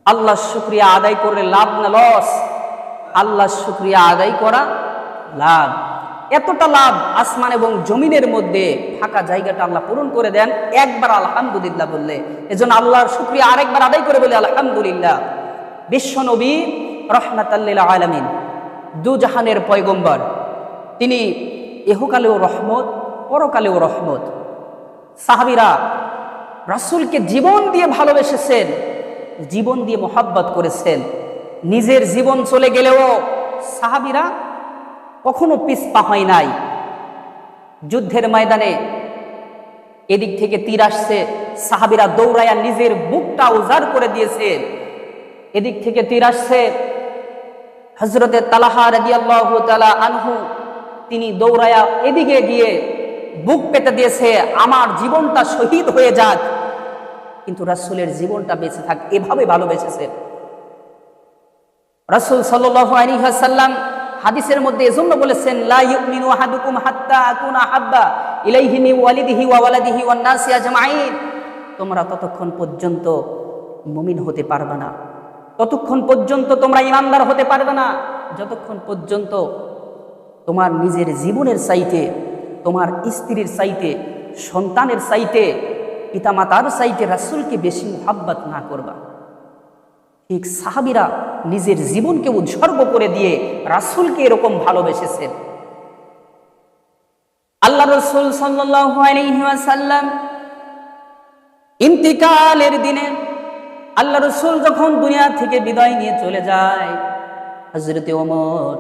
আল্লাহর শুকরিয়া আদায় করলে লাভ না লস? আল্লাহর শুকরিয়া আদায় করা লাভ। এতটা লাভ আসমান এবং জমিনের মধ্যে ফাঁকা জায়গাটা আল্লাহ পূরণ করে দেন একবার আলহামদুলিল্লাহ বললে। এজন্য আল্লাহর শুকরিয়া আরেকবার আদায় করে বলে আলহামদুলিল্লাহ। বিশ্ব নবী রহমাতাল লিল আলামিন, দু জাহানের পয়গম্বর, তিনি ইহকালেও রহমত, পরকালেও রহমত। সাহাবীরা রাসূলকে জীবন দিয়ে ভালোবেসেছেন, জীবন দিয়ে মোহাব্বত করেছেন। নিজের জীবন চলে গেলেও সাহাবীরা কখনো পিছপা হয় নাই। যুদ্ধের ময়দানে এদিক থেকে তীর আসছে, সাহাবীরা দৌড়াইয়া নিজের বুকটা উজাড় করে দিয়েছে। এদিক থেকে তীর আসছে, হযরতে তালহা রাদিয়াল্লাহু তাআলা আনহু তিনি দৌড়াইয়া এদিকে গিয়ে বুক পেতে দিয়েছে, আমার জীবনটা শহীদ হয়ে যাক কিন্তু রাসূলের জীবনটা বেঁচে থাক, এভাবে ভালোবেসেছে। রাসূল সাল্লাল্লাহু আলাইহি ওয়াসাল্লাম হাদিসের মধ্যে এজন্য বলেছেন, লা ইউমিনু আহাদুকুম হাত্তা আকুনা হাব্বা ইলাইহি মিন ওয়ালিদিহি ওয়া ওয়ালাদিহি ওয়ান নাসি আজমাইন। তোমরা ততক্ষণ পর্যন্ত মুমিন হতে পারবে না, ততক্ষণ পর্যন্ত তোমরা ঈমানদার হতে পারবে না যতক্ষণ পর্যন্ত তোমার নিজের জীবনের চাইতে, তোমার স্ত্রীর চাইতে, সন্তানের চাইতে, পিতামাতার চাইতে রাসূলকে বেশি মুহাব্বত না করবা। ঠিক সাহাবীরা নিজের জীবনকে উৎসর্গ করে দিয়ে রাসূলকে এরকম ভালোবেসেছেন। আল্লাহ রাসূল সাল্লাল্লাহু আলাইহি ওয়াসাল্লাম ইন্তিকালের দিনে আল্লাহ রাসূল যখন দুনিয়া থেকে বিদায় নিয়ে চলে যায়, হযরতে ওমর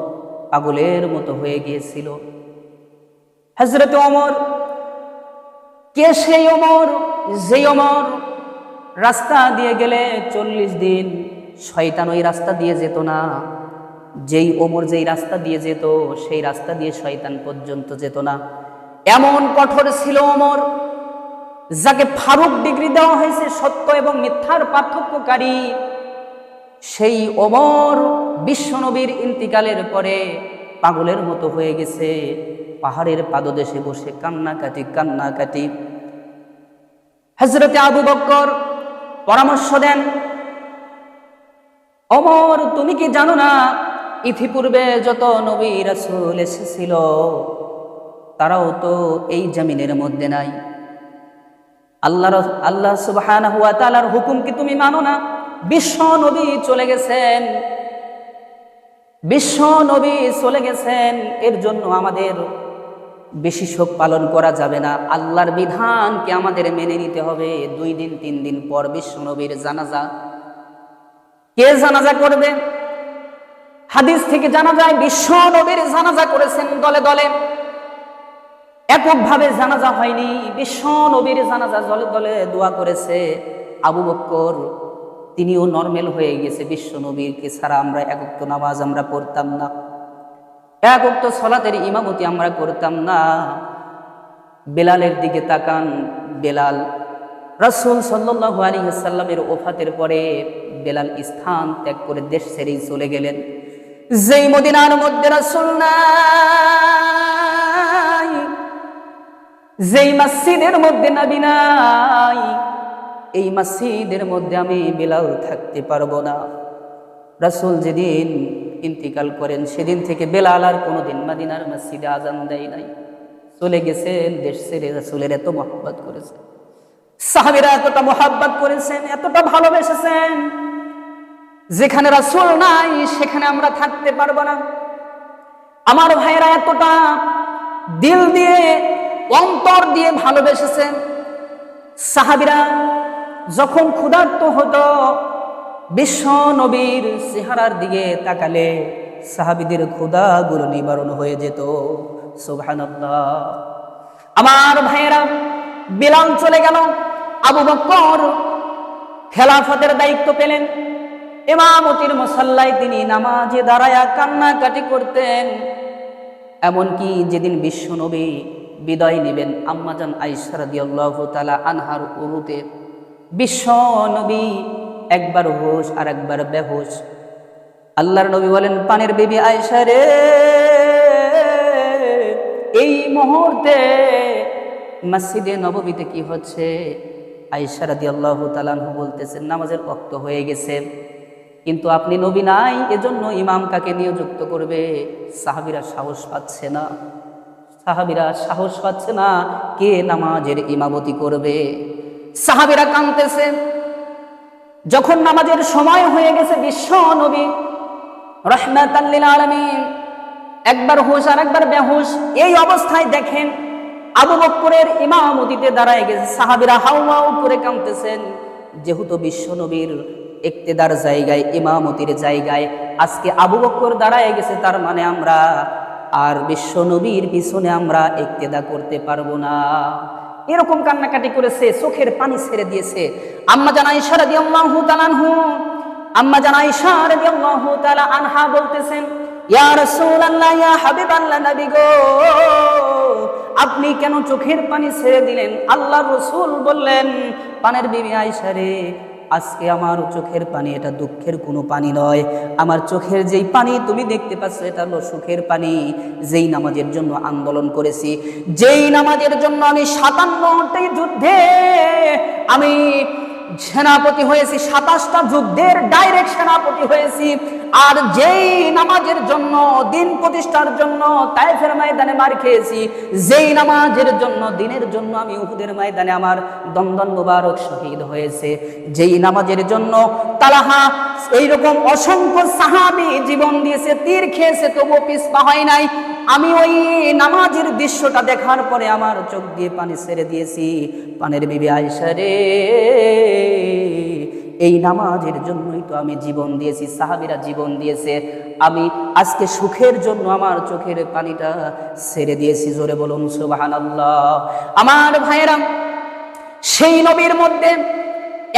পাগলের মতো হয়ে গিয়েছিল। হযরতে ওমর, কে সেই ওমর? যেই ওমর রাস্তা দিয়ে গেলে 40 দিন শয়তান ওই রাস্তা দিয়ে যেত না। যেই ওমর যেই রাস্তা দিয়ে যেত সেই রাস্তা দিয়ে শয়তান পর্যন্ত যেত না। এমন কঠোর ছিল ওমর, যাকে ফারুক ডিগ্রি দেওয়া হয়েছে, সত্য এবং মিথ্যার পার্থক্যকারী। সেই ওমর বিশ্বনবীর ইন্তিকালের পরে পাগলের মতো হয়ে গেছে, পাহাড়ের পাদদেশে বসে কান্নাকাটি। হযরতে আবু বকর পরামর্শ দেন, ওমর তুমি কি জানো না ইতিপূর্বে যত নবী রাসূল এসেছিল তারাও তো এই জমিনের মধ্যে নাই। আল্লাহ সুবহানাহু ওয়া তাআলার হুকুম কি তুমি মানো না? বিশ্ব নবী চলে গেছেন, বিশ্ব নবী চলে গেছেন, এর জন্য আমাদের বেশি শোক পালন করা যাবে না। আল্লাহর বিধানকে আমাদের মেনে নিতে হবে। 2 দিন 3 দিন পর বিশ্ব নবীর জানাজা। কে জানাজা করবে? হাদিস থেকে জানা যায় বিশ্ব নবীর জানাজা করেছেন দলে দলে, এককভাবে জানাজা হয়নি। বিশ্ব নবীর জানাজা দলে দলে দোয়া করেছে। আবু বকর তিনিও নরমাল হয়ে গেছে, বিশ্ব নবীকে ছাড়া আমরা এক ওয়াক্ত নামাজ আমরা পড়তাম না, এক ওয়াক্ত সালাতের ইমামতি আমরা করতাম না। বেলালের দিকে তাকান, বেলাল রাসূল সাল্লাল্লাহু আলাইহি ওয়াসাল্লামের ওফাতের পরে বেলাল স্থান ত্যাগ করে দেশ ছেড়ে চলে গেলেন। যেই মদিনার মধ্যে রাসূল নাই, যেই মসজিদের মধ্যে নবী নাই, এই মসজিদের মধ্যে আমি বেলাল থাকতে পারবো না। রাসূল যেদিন ইন্তিকাল করেন সেদিন থেকে বেলাল আর কোনোদিন মদিনার মসজিদে আজান দেয় নাই। চলে গেছেন দেশ ছেড়ে। রাসূলের এত মহব্বত করেছে, সাহাবীরা এতটা মহব্বত করেছেন, এতটা ভালোবেসেছেন, যেখানে রাসূল নাই সেখানে আমরা থাকতে পারবো না। আমার ভাইয়েরা এতটা দিল দিয়ে, অন্তর দিয়ে ভালোবেসেছেন। সাহাবীরা যখন ক্ষুধার্ত হতো বিশ্ব নবীর চেহারার দিকে তাকালে সাহাবীদের ক্ষুধাগুলো নিবারণ হয়ে যেত। সুবহানাল্লাহ। আমার ভাইয়েরা, বেলাল চলে গেল, আবু বকর খেলাফতের দায়িত্ব পেলেন। ইমামতির মুসাল্লায় তিনি নামাজে দাঁড়ায়া কান্নাকাটি করতেন। এমনকি যেদিন বিশ্ব নবী বিদায় নেবেন, আম্মাজান আয়েশা রাদিয়াল্লাহু তাআলা আনহার উরুতে বিশ্ব নবী একবার হুঁশ আর একবার বেহুশ। আল্লাহর নবী বলেন, পানের বিবি আয়েশা রে, এই মুহূর্তে মসজিদে নববীতে কি হচ্ছে? আয়েশা রাদিয়াল্লাহু তাআলা আনহা বলতেছেন, নামাজের ওয়াক্ত হয়ে গেছে, কিন্তু আপনি নবী নাই, এজন্য ইমাম কাকে নিযুক্ত করবে? সাহাবীরা সাহস পাচ্ছে না, সাহাবীরা সাহস পাচ্ছে না, কে নামাজের ইমামতি করবে? সাহাবীরা কাঁদতেছে। যখন নামাজের সময় হয়ে গেছে, বিশ্ব নবী রাহমাতাল লিল আলামিন একবার হুঁশ আর একবার বেহুশ, এই অবস্থায় দেখেন আবু বকরের ইমামতিতে দাঁড়ায় গেছে। সাহাবীরা হাউমাউ করে কাঁদতেছেন, যেহেতু বিশ্ব নবীর ইক্তেদার জায়গায়, ইমামতির জায়গায় আজকে আবু বকর দাঁড়ায় গেছে, তার মানে আমরা আর বিশ্ব নবীর পিছনে আমরা ইক্তেদা করতে পারবো না। এরকম কান্নাকাটি করেছে, চোখের পানি ছেড়ে দিয়েছে। আম্মা জান আয়েশা রাদিয়াল্লাহু তাআলা আম্মা জান আয়েশা রাদিয়াল্লাহু তাআলা আনহা বলতেছেন, ইয়া রাসূলুল্লাহ, ইয়া হাবিবাল্লাহ, নবী গো, আপনি কেন চোখের পানি ছেড়ে দিলেন? আল্লাহর রাসূল বললেন, পানের বিবি আয়েশা রে, আজকে আমার চোখের পানি এটা দুঃখের কোনো পানি নয়, আমার চোখের যেই পানি তুমি দেখতে পাচ্ছ এটা হলো সুখের পানি। যেই নামাজের জন্য আন্দোলন করেছি, যেই নামাজের জন্য আমি 57টি যুদ্ধে আমি সেনাপতি হয়েছি, 27টা যুদ্ধের ডাইরেক্ট সেনাপতি হয়েছি, আর যেই নামাজের জন্য, দিন প্রতিষ্ঠার জন্য তায়েফের ময়দানে মার খেয়েছি, যেই নামাজের জন্য, দিনের জন্য আমি উহুদের ময়দানে আমার দন্দন মুবারক শহীদ হয়েছে, যেই নামাজের জন্য তালহা এইরকম অসংখ্য সাহাবী জীবন দিয়েছে, তীর খেয়েছে, তবুও পিছপা হয় নাই, আমি ওই নামাজের দৃশ্যটা দেখার পরে আমার চোখ দিয়ে পানি ছেড়ে দিয়েছি। পানের বিবি আয়েশা রে, এই নামাজের জন্যই তো আমি জীবন দিয়েছি, সাহাবীরা জীবন দিয়েছে, আমি আজকে সুখের জন্য আমার চোখের পানিটা ছেড়ে দিয়েছি। জোরে বলুন সুবহানাল্লাহ। আমার ভাইয়েরা, সেই নবীর মধ্যে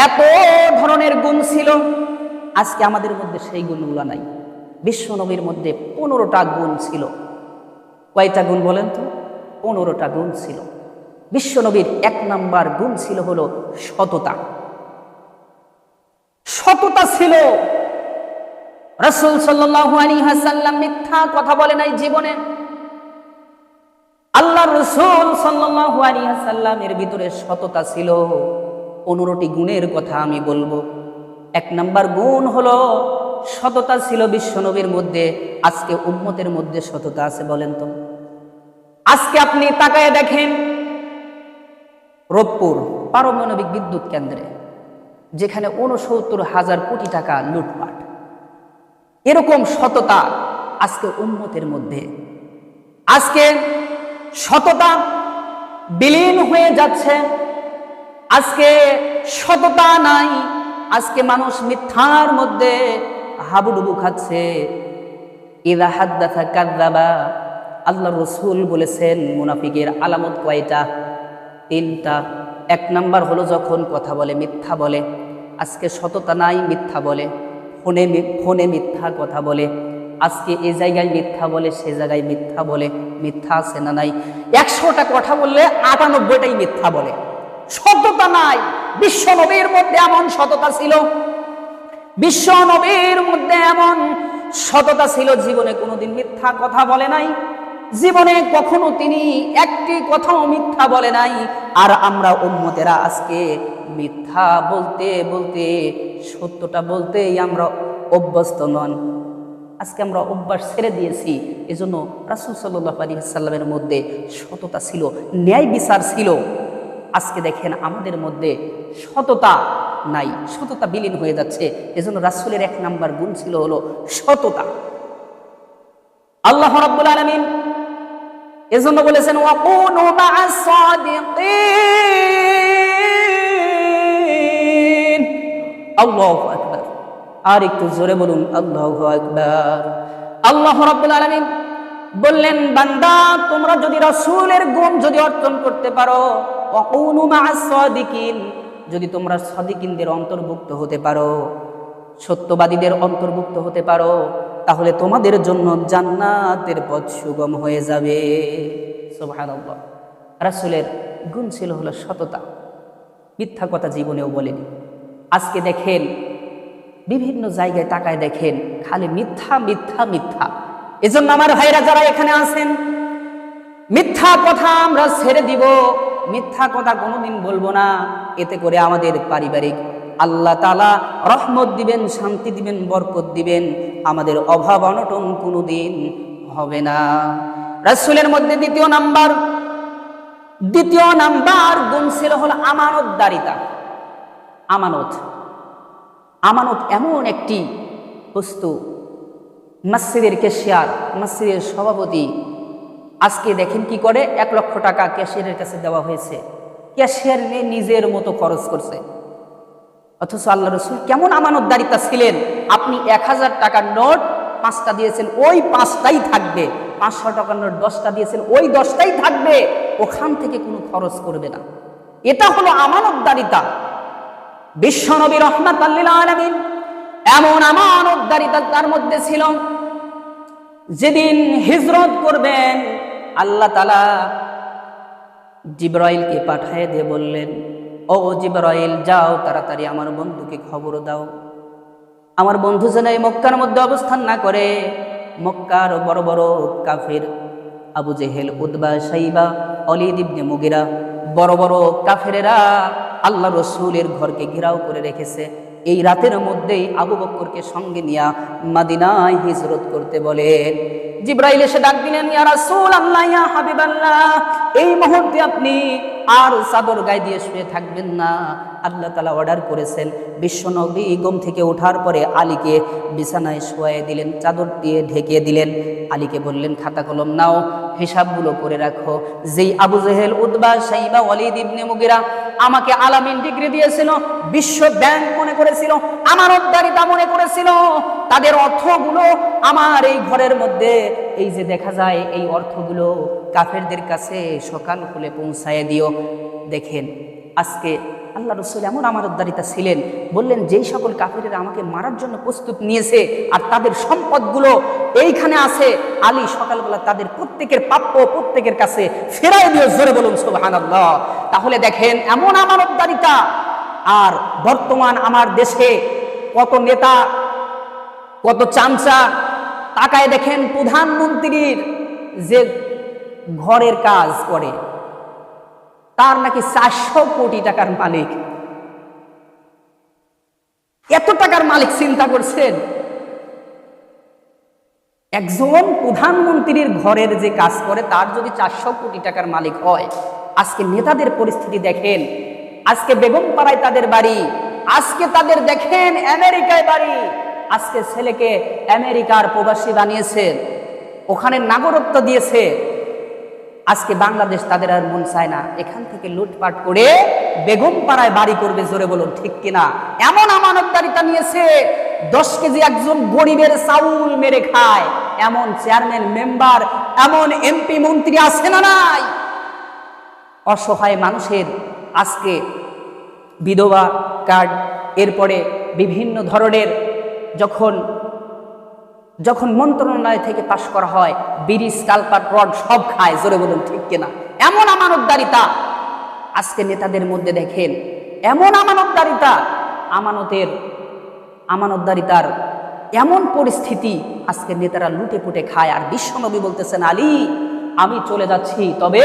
এত ধরনের গুণ ছিল, আজকে আমাদের মধ্যে সেই গুণগুলো নাই। বিশ্ব নবীর মধ্যে 15টা গুণ ছিল। কয়টা গুণ বলেন তো? 15টা গুণ ছিল। বিশ্ব নবীর 1 নাম্বার গুণ ছিল হলো সততা। সততা ছিল। রাসূল সাল্লাল্লাহু আলাইহি ওয়াসাল্লাম মিথ্যা কথা বলে নাই জীবনে। আল্লাহর রাসূল সাল্লাল্লাহু আলাইহি ওয়াসাল্লামের ভিতরে সততা ছিল। 15টি গুণের কথা আমি বলবো। 1 নাম্বার গুণ হলো সততা ছিল বিশ্ব নবীর মধ্যে। আজকে উম্মতের মধ্যে সততা আছে বলেন তো? আজকে আপনি তাকায় দেখেন, রূপপুর পারমাণবিক বিদ্যুৎ কেন্দ্রে যেখানে 69,000 কোটি টাকা লুটপাট, এরকম সততা আজকে উম্মতের মধ্যে। আজকে সততা বিলীন হয়ে যাচ্ছে, আজকে সততা নাই। আজকে মানুষ মিথ্যার মধ্যে হাবুডুবু খাচ্ছে। ইযা হাদ্দাসা কাযাবা। আল্লাহর রাসূল বলেছেন মুনাফিকের আলামত কয়টা? 3টা। 1 নাম্বার হলো যখন কথা বলে মিথ্যা বলে। আজকে সততা নাই, মিথ্যা বলে, ফোনে মিথ্যা কথা বলে, আজকে এই জায়গায় মিথ্যা বলে, সে জায়গায় মিথ্যা বলে। মিথ্যা আছে না নাই? 100টা কথা বললে 98টাই মিথ্যা বলে। সততা নাই। বিশ্ব নবীর মধ্যে এমন সততা ছিল, বিশ্ব নবীর মধ্যে এমন সততা ছিল, জীবনে কোনোদিন মিথ্যা কথা বলে নাই, জীবনে কখনো তিনি একটি কথাও মিথ্যা বলে নাই। আর আমরা উম্মতেরা আজকে মিথ্যা বলতে বলতে, সত্যটা বলতেই আমরা অভ্যস্ত নন। আজকে আমরা অভ্যাস ছেড়ে দিয়েছি। এজন্য রাসূল সাল্লাল্লাহু আলাইহি ওয়াসাল্লামের মধ্যে সততা ছিল, ন্যায় বিচার ছিল। আজকে দেখেন আমাদের মধ্যে সততা নাই, সততা বিলীন হয়ে যাচ্ছে। এজন্য রাসূলের 1 নাম্বার গুণ ছিল হলো সততা। আল্লাহ রাব্বুল আলামিন এজন্য বলেছেন, ওয়াকুনু মা'আস সাদিকিন। আল্লাহু আকবার। আর একটু জোরে বলুন আল্লাহু আকবার। আল্লাহ রাব্বুল আলামিন বললেন, বান্দা তোমরা যদি রাসূলের গুণ যদি অর্জন করতে পারো, ওয়াকুনু মা'আস সাদিকিন, যদি তোমরা সাদিকিনদের অন্তর্ভুক্ত হতে পারো, সত্যবাদীদের অন্তর্ভুক্ত হতে পারো, তাহলে তোমাদের জন্য জান্নাতের পথ সুগম হয়ে যাবে। সুবহানাল্লাহ। রাসূলের গুণ ছিল হলো সততা, মিথ্যা কথা জীবনেও বলেনি। আজকে দেখেন বিভিন্ন জায়গায় তাকায় দেখেন খালি মিথ্যা মিথ্যা মিথ্যা। এজন্য আমার ভাইরা যারা এখানে আছেন, মিথ্যা কথা আমরা ছেড়ে দিব, মিথ্যা কথা কোনোদিন বলবো না। এতে করে আমাদের পারিবারিক আল্লাহ তাআলা রহমত দিবেন, শান্তি দিবেন, বরকত দিবেন, আমাদের অভাব অনটন কোনোদিন হবে না। রাসূলের মধ্যে দ্বিতীয় নাম্বার গুণ ছিল হলো আমানতদারিতা। আমানত এমন একটি বস্তু, মসজিদের ক্যাশিয়ার, মসজিদের সভাপতি আজকে দেখেন কি করে, 1 লক্ষ টাকা ক্যাশিয়ারের কাছে দেওয়া হয়েছে, ক্যাশিয়ার নিয়ে নিজের মতো খরচ করছে। অথচ আল্লাহ রাসূল কেমন আমানতদারিতা ছিলেন, আপনি 1000 টাকার নোট 5টা দিয়েছেন, ওই 5টাই থাকবে, 500 টাকার নোট 10টা দিয়েছেন, ওই 10টাই থাকবে, ওখান থেকে কোনো খরচ করবে না। এটা হলো আমানতদারিতা। বিশ্বনবী রাহমাতাল লিল আলামিন এমন আমানতদারিতা তার মধ্যে ছিল, যেদিন হিজরত করবেন আল্লাহ তাআলা জিবরাইলকে পাঠিয়ে দিয়ে বললেন, ও জিবরাইল, যাও তাড়াতাড়ি আমার বন্ধুকে খবর দাও, আমার বন্ধু যেন এই মক্কার মধ্যে অবস্থান না করে। মক্কার বড় বড় কাফের আবু জেহেল, উতবা, শাইবা, ওয়ালিদ ইবনে মুগিরা, বড় বড় কাফেরেরা আল্লাহ রসুলের ঘরকে ঘেরাও করে রেখেছে। এই রাতের মধ্যেই আবু বকরকে সঙ্গে নিয়ে মদিনায় হিজরত করতে বলেন। জিবরাইল এসে ডাক দিলেন, ইয়া রাসূলুল্লাহ, ইয়া হাবিবাল্লাহ, এই মুহূর্তে আপনি আর চাদর গায়ে দিয়ে শুয়ে থাকবেন না। আল্লাহ তাআলা অর্ডার করেছেন। বিশ্বনবী ঘুম থেকে ওঠার পরে আলীকে বিছানায় শোয়ায়ে দিলেন, চাদর দিয়ে ঢেকে দিলেন। আলীকে বললেন, খাতা কলম নাও, হিসাবগুলো করে রাখো। যেই আবু জেহেল, উতবা, শাইবা, ওয়ালিদ ইবনে মুগিরা আমাকে আলামিন ডিগ্রি দিয়েছিল, বিশ্ব ব্যাংক মনে করেছিল, আমানতদারিতা মনে করেছিল, তাদের অর্থগুলো আমার এই ঘরের মধ্যে, এই যে দেখা যায় এই অর্থগুলো কাফেরদের কাছে সকাল হলে পৌঁছায় দিও। দেখেন আজকে আল্লাহ রাসূল এমন আমানতদারিতা ছিলেন, বললেন যেই সকল কাফেরেরা আমাকে মারার জন্য প্রস্তুত নিয়েছে আর তাদের সম্পদগুলো এইখানে আছে, আলী সকালবেলা তাদের প্রত্যেকের প্রাপ্য প্রত্যেকের কাছে ফেরাই দিও। জোরে বলুন সুবহানাল্লাহ। তাহলে দেখেন এমন আমানতদারিতা। আর বর্তমান আমার দেশে কত নেতা, কত চামচা, তাকায় দেখেন প্রধানমন্ত্রীর যে ঘরের কাজ করে, তার নাকি 400 কোটি টাকার মালিক। এত টাকার মালিক চিন্তা করছেন? একজন প্রধানমন্ত্রীর ঘরের যে কাজ করে তার যদি 400 কোটি টাকার মালিক হয়, আজকে নেতাদের পরিস্থিতি দেখেন। আজকে বেগম পাড়ায় তাদের বাড়ি, আজকে তাদের দেখেন আমেরিকায় বাড়ি, আজকে ছেলেকে আমেরিকার প্রবাসী বানিয়েছে, ওখানে নাগরিকত্ব দিয়েছে। আজকে বাংলাদেশ তাদের আর মন চায় না, এখান থেকে লুটপাট করে বেগম পাড়ায় বাড়ি করবে। জোরে বলুন ঠিক কিনা? এমন আমানতদারিতা নিয়েছে। 10 কেজি একজন গরিবের চাউল মেরে খায়, এমন চেয়ারম্যান, মেম্বার, এমন এমপি, মন্ত্রী আছে না নাই? অসহায় মানুষের আজকে বিধবা কার্ড, এরপরে বিভিন্ন ধরনের যখন মন্ত্রণালয় থেকে পাশ করা হয়, ব্রিজ, কালপাট, রড সব খায়। জোরে বলুন ঠিক কিনা? এমন আমানতদারিতা আজকে নেতাদের মধ্যে দেখেন, এমন আমানতদারিতা, আমানতদারিতার এমন পরিস্থিতি, আজকে নেতারা লুটে পুটে খায়। আর বিশ্বনবী বলতেছেন, আলী আমি চলে যাচ্ছি, তবে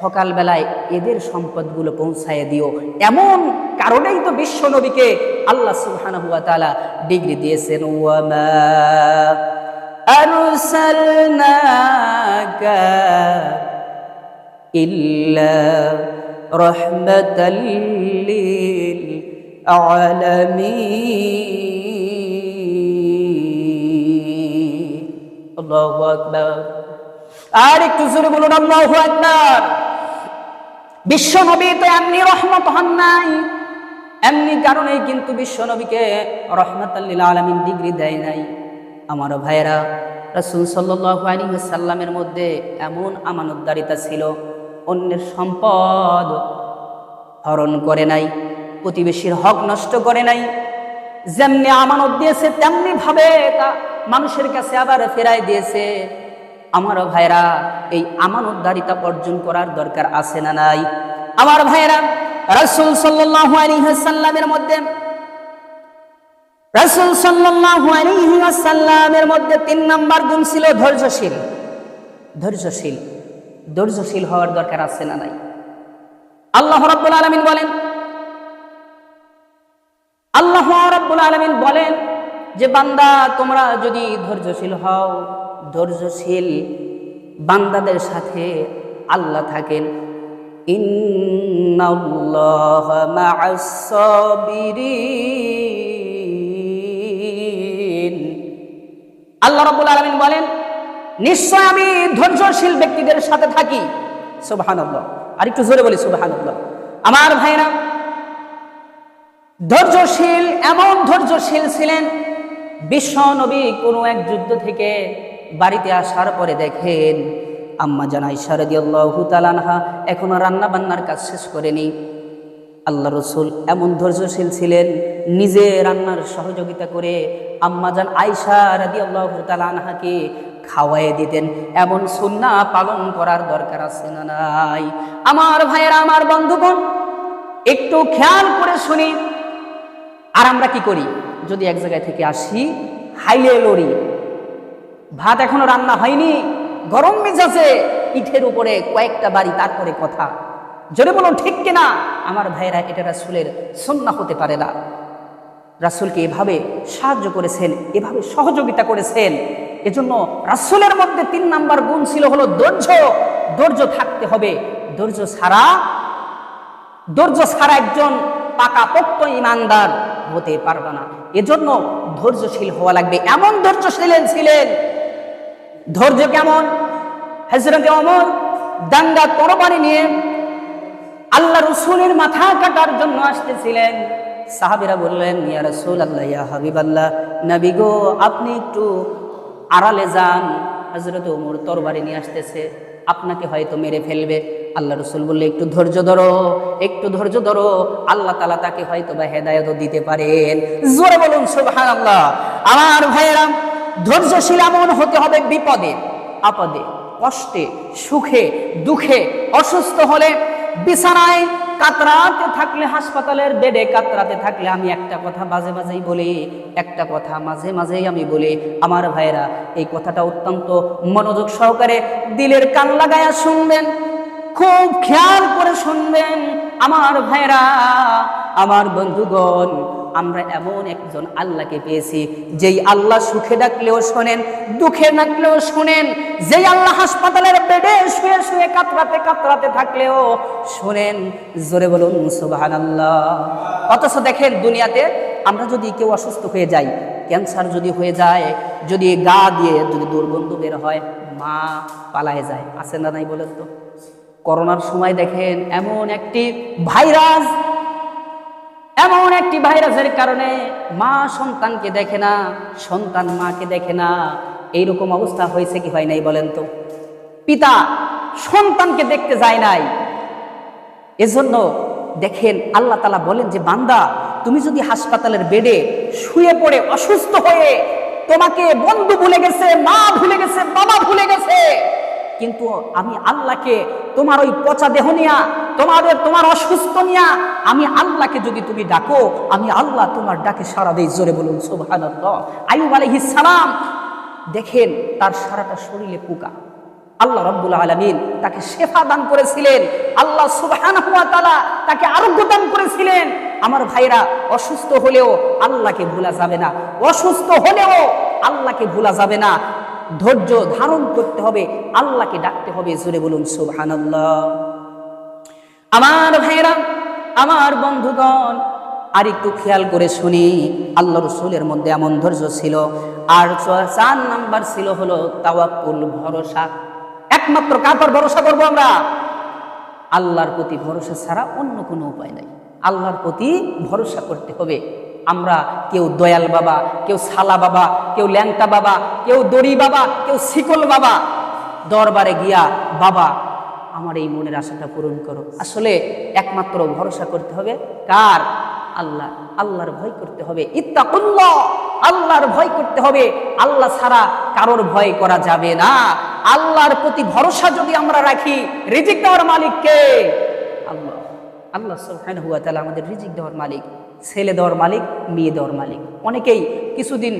সকালবেলায় এদের সম্পদগুলো পৌঁছায় দিও। এমন কারণেই তো বিশ্বনবীকে আল্লাহ সুবহানাহু ওয়া তাআলা ডিগ্রি দিয়েছেন, ওয়া মা আরসালনাকা ইল্লা রাহমাতাল লিল আলামিন। আল্লাহু আকবার। আর একটু জোরে বলুন আল্লাহু আকবার। বিশ্বনবী তো এমনি রহমত হন নাই, এমনি কারণেই কিন্তু বিশ্বনবীকে রাহমাতাল লিল আলামিন ডিগ্রি দেয় নাই। আমার ভাইয়েরা, রাসূল সাল্লাল্লাহু আলাইহি ওয়াসাল্লামের মধ্যে এমন আমানতদারিতা ছিল, অন্যের সম্পদ হরণ করে নাই, প্রতিবেশীর হক নষ্ট করে নাই। যেমনি আমানত দিয়েছে তেমনি ভাবে তা মানুষের কাছে আবার ফেরাই দিয়েছে। আমার ভাইরা, এই আমানতদারিতা অর্জন করার দরকার আছে না নাই? আমার ভাইরা, রাসূল সাল্লাল্লাহু আলাইহি ওয়াসাল্লামের মধ্যে 3 নাম্বার গুণ ছিল ধৈর্যশীল। ধৈর্যশীল হওয়ার দরকার আছে না নাই? আল্লাহ রাব্বুল আলামিন বলেন, রাব্বুল আলামিন বলেন যে বান্দা তোমরা যদি ধৈর্যশীল হও, ধৈর্যশীল বান্দাদের সাথে আল্লাহ থাকেন। ইন্নাল্লাহা মা'আস সাবিরিন। আল্লাহ রাব্বুল আলামিন বলেন নিশ্চয় আমি ধৈর্যশীল ব্যক্তিদের সাথে থাকি। সুবহানাল্লাহ। আর একটু জোরে বলি সুবহানাল্লাহ। আমার ভাইরা, ধৈর্যশীল এমন ধৈর্যশীল ছিলেন, বিশ্ব নবী কোনো এক যুদ্ধ থেকে বাড়িতে আসার পরে দেখেন আম্মা জান আয়েশা রাদিয়াল্লাহু তাআলা আনহা এখনো রান্না বান্নার কাজ শেষ করেনি। আল্লাহ রসুল এমন ধৈর্যশীল ছিলেন, নিজে রান্নার সহযোগিতা করে আম্মা জান আয়েশা রাদিয়াল্লাহু তাআলা আনহাকে খাওয়াই দিতেন। এমন সুন্নাহ পালন করার দরকার আছে না নাই? আমার ভাইয়েরা, আমার বন্ধুগণ, একটু খেয়াল করে শুনি। আর আমরা কি করি? যদি এক জায়গায় থেকে আসি, হাইলে লড়ি, ভাত এখনো রান্না হয়নি, গরম মেজাজে পিঠের উপরে কয়েকটা বাড়ি, তারপরে কথা। জোরে বলুন ঠিক কিনা? আমার ভাইয়েরা, এটা রাসূলের সুন্নাহ হতে পারে না। রাসূলকে এভাবে সাহায্য করেছেন, এভাবে সহযোগিতা করেছেন। এজন্য রাসূলের মধ্যে 3 নাম্বার গুণ ছিল হলো ধৈর্য। ধৈর্য থাকতে হবে। ধৈর্য ছাড়া একজন পাকাপোক্ত ঈমানদার হতে পারবে না। এজন্য ধৈর্যশীল হওয়া লাগবে। এমন ধৈর্যশীল ছিলেন। ধৈর্য কেমন? হযরত ওমর দাঙ্গা তরবারি নিয়ে আল্লাহ রসুলের মাথা কাটার জন্য আসতেছিলেন। সাহাবীরা বললেন, ইয়া রাসূলুল্লাহ, ইয়া হাবিবাল্লাহ, নবী গো আপনি একটু আড়ালে যান, হযরত ওমর তরবারি নিয়ে আসতেছে, আপনাকে হয়তো মেরে ফেলবে। আল্লাহ রসুল বললে, একটু ধৈর্য ধরো, একটু ধৈর্য ধরো, আল্লাহ তাআলা তাকে হয়তো বা হেদায়েত দিতে পারেন। জোরে বলুন সুবহানাল্লাহ। আমার ভাইয়েরা, ধৈর্যশীল এমন হতে হবে বিপদে আপদে, কষ্টে, সুখে, দুঃখে, অসুস্থ হলে, বিছানায় কাতরাতে থাকলে, হাসপাতালের বেডে কাতরাতে থাকলে, আমি একটা কথা মাঝে মাঝেই বলি, একটা কথা মাঝে মাঝেই আমি বলি। আমার ভাইয়েরা, এই কথাটা অত্যন্ত মনোযোগ সহকারে দিলের কান লাগায়া শুনবেন, খুব খেয়াল করে শুনবেন। আমার ভাইয়েরা, আমার বন্ধুগণ, আমরা এমন একজন আল্লাহকে পেয়েছি, যেই আল্লাহ সুখে ডাকলেও শোনেন, দুঃখে ডাকলেও শোনেন, যেই আল্লাহ হাসপাতালের বেডে শুয়ে শুয়ে কাতরাতে কাতরাতে থাকলেও শোনেন। জোরে বলুন সুবহানাল্লাহ। অথচ দেখেন, দুনিয়াতে আমরা যদি কেউ অসুস্থ হয়ে যাই, ক্যান্সার যদি হয়ে যায়, যদি গা দিয়ে যদি দুর্গন্ধ বের হয়, মা পালায় যায়। আছে না নাই বলেন তো? করোনার সময় দেখেন এমন একটি ভাইরাসের কারণে মা সন্তানকে দেখে না, সন্তান মাকে দেখে না। এইরকম অবস্থা হয়েছে কি হয় নাই বলেন তো? পিতা সন্তানকে দেখতে যায় নাই। এজন্য দেখেন আল্লাহ তাআলা বলেন যে বান্দা, তুমি যদি হাসপাতালের বেডে শুয়ে পড়ে অসুস্থ হয়ে তোমাকে বন্ধু ভুলে গেছে, মা ভুলে গেছে, বাবা ভুলে গেছে, কিন্তু আমি আল্লাহকে তোমার ওই পচা দেহ নিয়া, তোমার অসুস্থ নিয়া আমি আল্লাহকে যদি তুমি ডাকো, আমি আল্লাহ তোমার ডাকে সাড়া দেই। জোরে বলুন সুবহানাল্লাহ। আইয়ুব আলাইহিস সালাম দেখেন, তার সারাটা শরীরে পোকা, আল্লাহ রাব্বুল আলামিন তাকে শেফা দান করেছিলেন, আল্লাহ সুবহানাহু ওয়া তাআলা তাকে আরোগ্য দান করেছিলেন। আমার ভাইরা, অসুস্থ হলেও আল্লাহকে ভোলা যাবে না, অসুস্থ হলেও আল্লাহকে ভোলা যাবে না। ধৈর্য ধারণ করতে হবে, আল্লাহকে ডাকতে হবে। জোরে বলুন সুবহানাল্লাহ। আমার ভাইরা, আমার বন্ধুগণ, আর একটু খেয়াল করে শুনি, আল্লাহ রসুলের মধ্যে এমন ধৈর্য ছিল। আর 4 নাম্বার ছিল হলো তাওয়াক্কুল, ভরসা। একমাত্র কার পর ভরসা করবো আমরা? আল্লাহর প্রতি ভরসা ছাড়া অন্য কোনো উপায় নাই। আল্লাহর প্রতি ভরসা করতে হবে। আমরা কেউ দয়াল বাবা, কেউ সালা বাবা, কেউ ল্যাংটা বাবা, কেউ দড়ি বাবা, কেউ শিকল বাবা দরবারে গিয়া, বাবা আমার এই মনের আশাটা পূরণ করো। আসলে একমাত্র ভরসা করতে হবে কার? আল্লাহ। আল্লাহর ভয় করতে হবে। ইত্তাকুল্লাহ, আল্লাহর ভয় করতে হবে। আল্লাহ ছাড়া কারোর ভয় করা যাবে না। আল্লাহর প্রতি ভরসা যদি আমরা রাখি, রিজিক দেওয়ার মালিক কে? আল্লাহ। আল্লাহ সুবহানাহু ওয়া তাআলা আমাদের রিজিক দেওয়ার মালিক, ছেলে দেওয়ার মালিক, মেয়ে দেওয়ার মালিক। অনেকেই কিছুদিন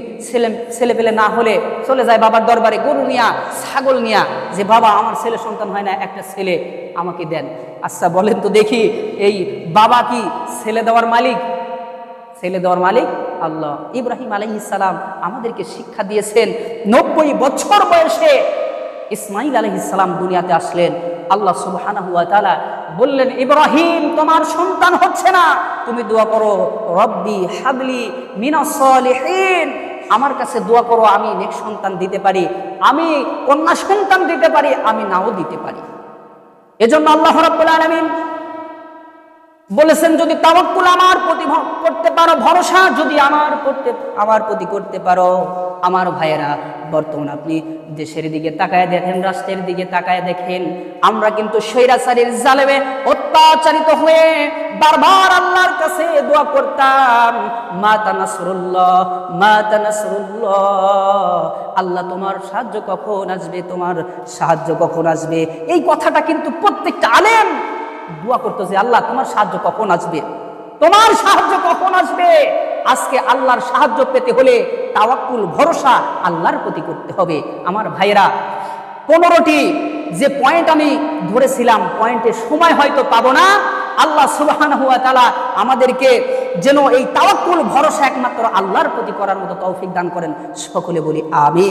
ছেলে পেলে না হলে চলে যায় বাবার দরবারে, গরু নিয়া, ছাগল নিয়া, যে বাবা আমার ছেলে সন্তান হয় না, একটা ছেলে আমাকে দেন। আচ্ছা বলেন তো দেখি, এই বাবা কি ছেলে দেওয়ার মালিক? ছেলে দেওয়ার মালিক আল্লাহ। ইব্রাহিম আলাইহিস সালাম আমাদেরকে শিক্ষা দিয়েছেন, 90 বছর বয়সে ইসমাইল আলাইহিস সালাম দুনিয়াতে আসলেন। আল্লাহ সুবহানাহু ওয়া তাআলা বললেন, ইব্রাহিম তোমার সন্তান হচ্ছে না, তুমি দোয়া করো, রব্বি হাবলি মিনাস সালিহিন, আমার কাছে দোয়া করো আমি নেক সন্তান দিতে পারি, আমি কন্যা সন্তান দিতে পারি, আমি নাও দিতে পারি। এজন্য আল্লাহ রাব্বুল আলামিন বলেছেন, যদি তাওয়াক্কুল আমার প্রতি করতে পারো, ভরসা যদি আমার প্রতি করতে পারো। আমার ভাইয়েরা, বর্তমান আপনি দেশের দিকে তাকায় দেখেন, রাষ্ট্রের দিকে তাকায় দেখেন, আমরা কিন্তু স্বৈরাচারীর জালেমে অত্যাচারিত হয়ে বারবার আল্লাহর কাছে দোয়া করতাম, মাতা নাসরুল্লাহ, মাতা নাসরুল্লাহ, আল্লাহ তোমার সাহায্য কখন আসবে, তোমার সাহায্য কখন আসবে। এই কথাটা কিন্তু প্রত্যেকটা আলেম দোয়া করতো যে আল্লাহ তোমার সাহায্য কখন আসবে, তোমার সাহায্য কখন আসবে। আজকে আল্লাহর সাহায্য পেতে হলে তাওয়াক্কুল, ভরসা আল্লাহর প্রতি করতে হবে। আমার ভাইরা, 15টি যে পয়েন্ট আমি ধরেছিলাম, পয়েন্টের সময় হয়তো পাবো না। আল্লাহ সুবহানাহু ওয়া তাআলা আমাদেরকে যেন এই তাওয়াক্কুল, ভরসা একমাত্র আল্লাহর প্রতি করার মতো তৌফিক দান করেন। সকলে বলি আমিন।